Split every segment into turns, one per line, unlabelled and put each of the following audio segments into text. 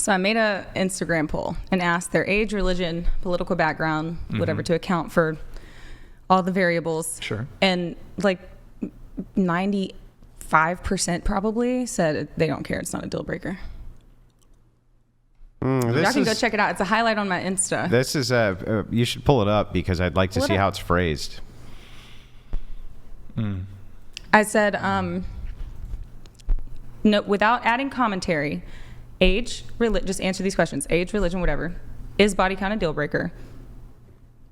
So I made a Instagram poll and asked their age, religion, political background, whatever, to account for all the variables.
Sure.
And like 95% probably said they don't care. It's not a deal breaker. Y'all can go check it out. It's a highlight on my Insta.
This is you should pull it up because I'd like to see how it's phrased.
I said, no, without adding commentary, age, just answer these questions. Age, religion, whatever. Is body count a deal breaker?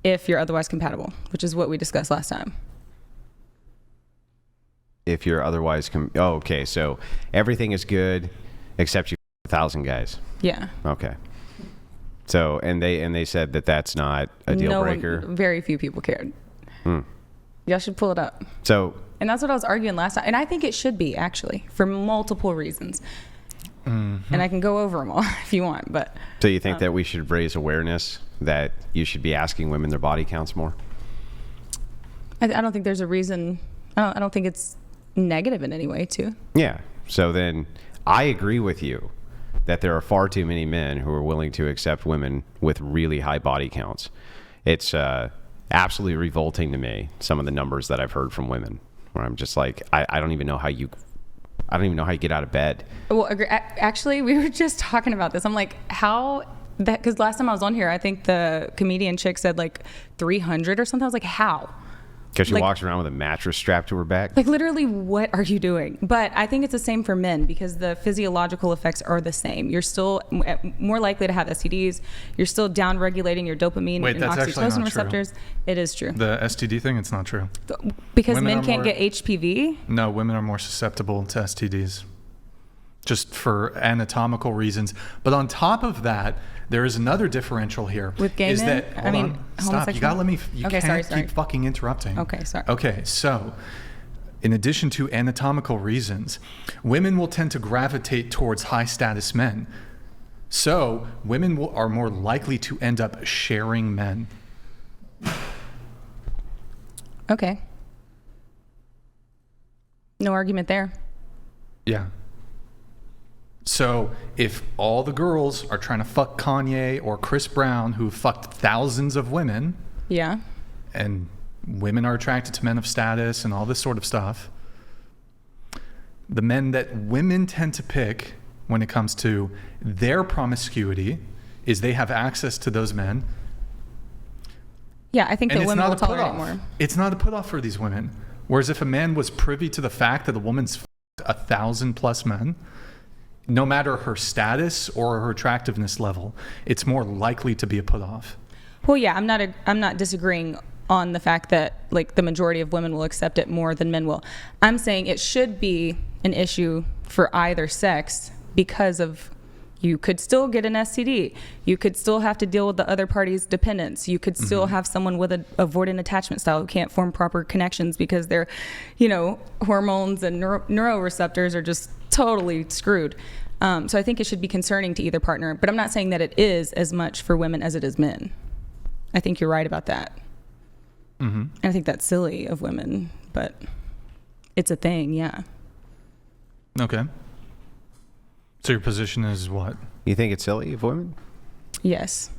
If you're otherwise compatible, which is what we discussed last time.
If you're otherwise, okay. So everything is good except you 1,000 guys.
Yeah.
Okay. So and they said that that's not a deal breaker.
Very few people cared. Y'all should pull it up.
So.
And that's what I was arguing last time. And I think it should be, actually, for multiple reasons. And I can go over them all if you want. But
so you think that we should raise awareness that you should be asking women their body counts more?
I don't think there's a reason. I don't think it's negative in any way, too.
Yeah. So then I agree with you that there are far too many men who are willing to accept women with really high body counts. It's absolutely revolting to me, some of the numbers that I've heard from women, where I'm just like, I don't even know how you get out of bed.
Well, actually, we were just talking about this. I'm like, how that, because last time I was on here, I think the comedian chick said like 300 or something. I was like, how?
Because she walks around with a mattress strapped to her back?
Like, literally, what are you doing? But I think it's the same for men because the physiological effects are the same. You're still more likely to have STDs. You're still down-regulating your dopamine and oxytocin receptors. True. It is true.
The STD thing, it's not true.
Because men can't get HPV?
No, women are more susceptible to STDs. Just for anatomical reasons. But on top of that, there is another differential here.
With gay men?
Hold on. Stop. You gotta let me. You can't keep fucking interrupting.
Okay, sorry.
Okay, so in addition to anatomical reasons, women will tend to gravitate towards high status men. So women are more likely to end up sharing men.
Okay. No argument there.
Yeah. So if all the girls are trying to fuck Kanye or Chris Brown, who fucked thousands of women,
yeah,
and women are attracted to men of status and all this sort of stuff, the men that women tend to pick when it comes to their promiscuity is they have access to those men.
Yeah, I think that women will tolerate it more.
It's not a put off for these women. Whereas if a man was privy to the fact that a woman's fucked 1,000+ men, no matter her status or her attractiveness level, it's more likely to be a put off.
Well, yeah, I'm not disagreeing on the fact that like the majority of women will accept it more than men will. I'm saying it should be an issue for either sex because of you could still get an STD. You could still have to deal with the other party's dependence. You could still have someone with an avoidant attachment style who can't form proper connections because their, hormones and neuroreceptors are just totally screwed. So I think it should be concerning to either partner, but I'm not saying that it is as much for women as it is men. I think you're right about that. And I think that's silly of women, but it's a thing, yeah.
Okay. So your position is what?
You think it's silly of women?
Yes.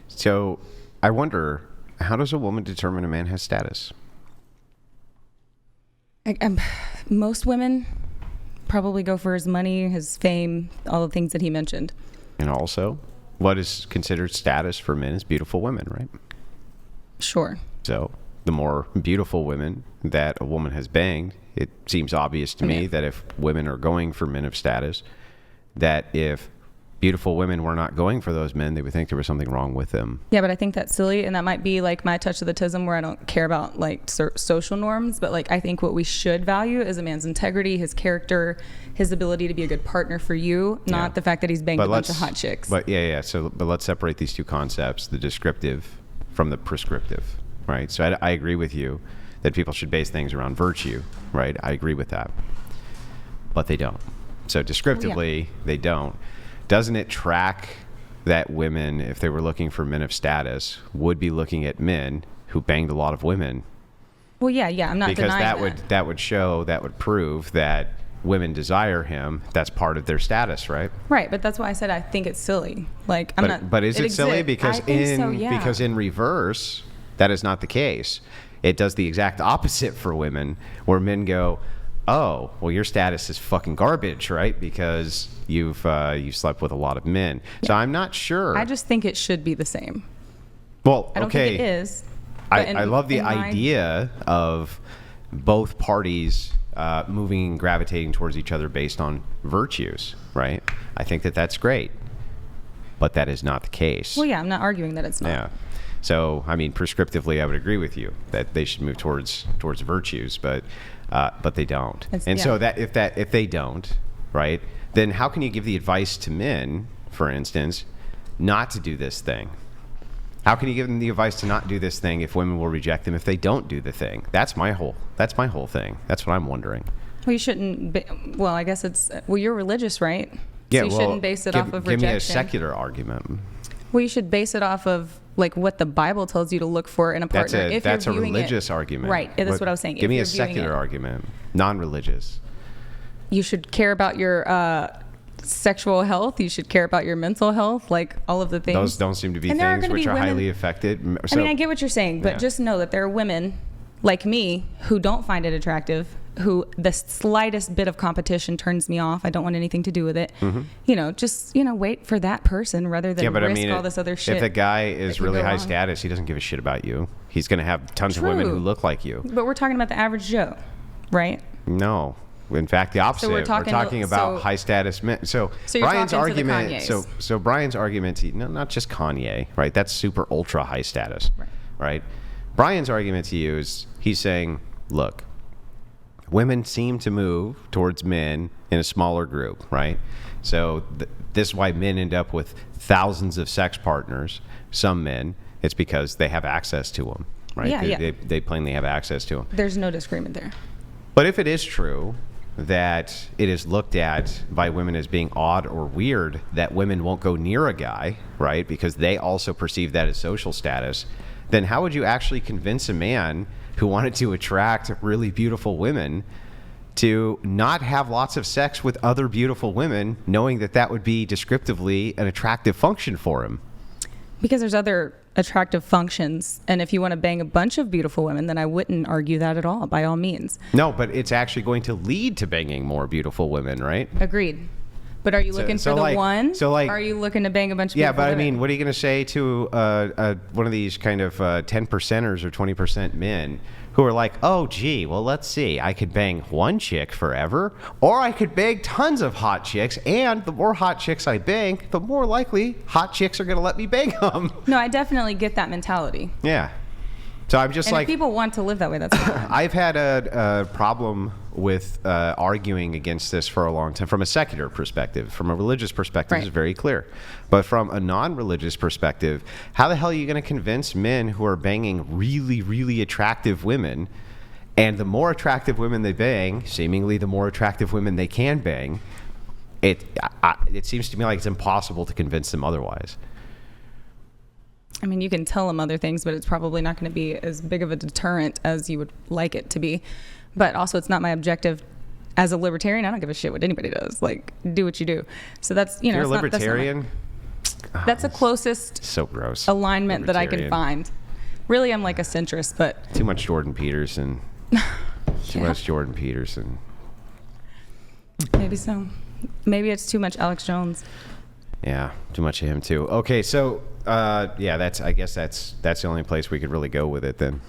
So I wonder, how does a woman determine a man has status?
Most women probably go for his money, his fame, all the things that he mentioned.
And also, what is considered status for men is beautiful women, right?
Sure.
So the more beautiful women that a woman has banged, it seems obvious to me that if women are going for men of status, that if beautiful women were not going for those men, they would think there was something wrong with them.
Yeah, but I think that's silly, and that might be like my touch of the tism where I don't care about like social norms, but like I think what we should value is a man's integrity, his character, his ability to be a good partner for you, not the fact that he's banged a bunch of hot chicks.
But but let's separate these two concepts, the descriptive from the prescriptive, right? So I agree with you that people should base things around virtue, right? I agree with that, but they don't. So descriptively, they don't. Doesn't it track that women, if they were looking for men of status, would be looking at men who banged a lot of women?
Well, yeah, I'm not denying that.
Because that would prove that women desire him, that's part of their status, right?
Right, but that's why I said I think it's silly. Like, I'm not.
But is it silly? Because
I think so, yeah.
because in reverse, that is not the case. It does the exact opposite for women, where men go, "Oh, well, your status is fucking garbage, right? Because you've slept with a lot of men." Yeah. So I'm not sure.
I just think it should be the same.
Well,
I don't think it is.
I love the idea of both parties moving and gravitating towards each other based on virtues, right? I think that that's great, but that is not the case.
Well, yeah, I'm not arguing that it's not.
Yeah. So, I mean, prescriptively, I would agree with you that they should move towards virtues, but they don't. So that if they don't, right, then how can you give the advice to men, for instance, not to do this thing? How can you give them the advice to not do this thing if women will reject them if they don't do the thing? That's my whole thing. That's what I'm wondering.
Well, you shouldn't. Well, I guess it's. Well, you're religious, right?
Yeah.
So you shouldn't base it off of rejection.
Give me a secular argument.
Well, you should base it off of like what the Bible tells you to look for in a partner.
That's a religious argument.
Right. That's what I was saying.
Give me a secular argument, non-religious.
You should care about your sexual health. You should care about your mental health, like all of the things.
Those don't seem to be things which are highly affected.
I mean, I get what you're saying, but just know that there are women like me who don't find it attractive, who the slightest bit of competition turns me off. I don't want anything to do with it. Mm-hmm. Just wait for that person rather than risk all this other shit.
If the guy is really high status, he doesn't give a shit about you. He's going to have tons of women who look like you.
But we're talking about the average Joe, right?
No. In fact, the opposite.
So
we're talking about high status men. So Brian's argument. So Brian's argument. Not just Kanye, right? That's super ultra high status, right? Brian's argument to you is he's saying, look, women seem to move towards men in a smaller group, right? So this is why men end up with thousands of sex partners. Some men, it's because they have access to them, right?
Yeah,
they plainly have access to them.
There's no disagreement there.
But if it is true that it is looked at by women as being odd or weird that women won't go near a guy, right, because they also perceive that as social status, then how would you actually convince a man who wanted to attract really beautiful women to not have lots of sex with other beautiful women, knowing that that would be descriptively an attractive function for him?
Because there's other attractive functions, and if you want to bang a bunch of beautiful women, then I wouldn't argue that at all, by all means.
No, but it's actually going to lead to banging more beautiful women, right?
Agreed. But are you looking for the one? Are you looking to bang a bunch of beautiful women?
I mean, what are you going to say to one of these kind of 10%ers or 20% men who are like, oh, gee, well, let's see. I could bang one chick forever, or I could bang tons of hot chicks, and the more hot chicks I bang, the more likely hot chicks are going to let me bang them.
No, I definitely get that mentality.
Yeah. So I'm just
if people want to live that way, that's fine.
I've had a problem with arguing against this for a long time from a secular perspective. From a religious perspective, it's very clear. But from a non-religious perspective, how the hell are you going to convince men who are banging really, really attractive women, and the more attractive women they bang, seemingly the more attractive women they can bang, it seems to me like it's impossible to convince them otherwise.
I mean, you can tell them other things, but it's probably not going to be as big of a deterrent as you would like it to be. But also, it's not my objective as a libertarian. I don't give a shit what anybody does. Like, do what you do. So that's,
You're a libertarian?
That's the closest
so gross
alignment that I can find. Really, I'm like a centrist, but...
Too much Jordan Peterson. Too much Jordan Peterson.
Maybe so. Maybe it's too much Alex Jones.
Yeah, too much of him too. Okay, so I guess that's the only place we could really go with it then.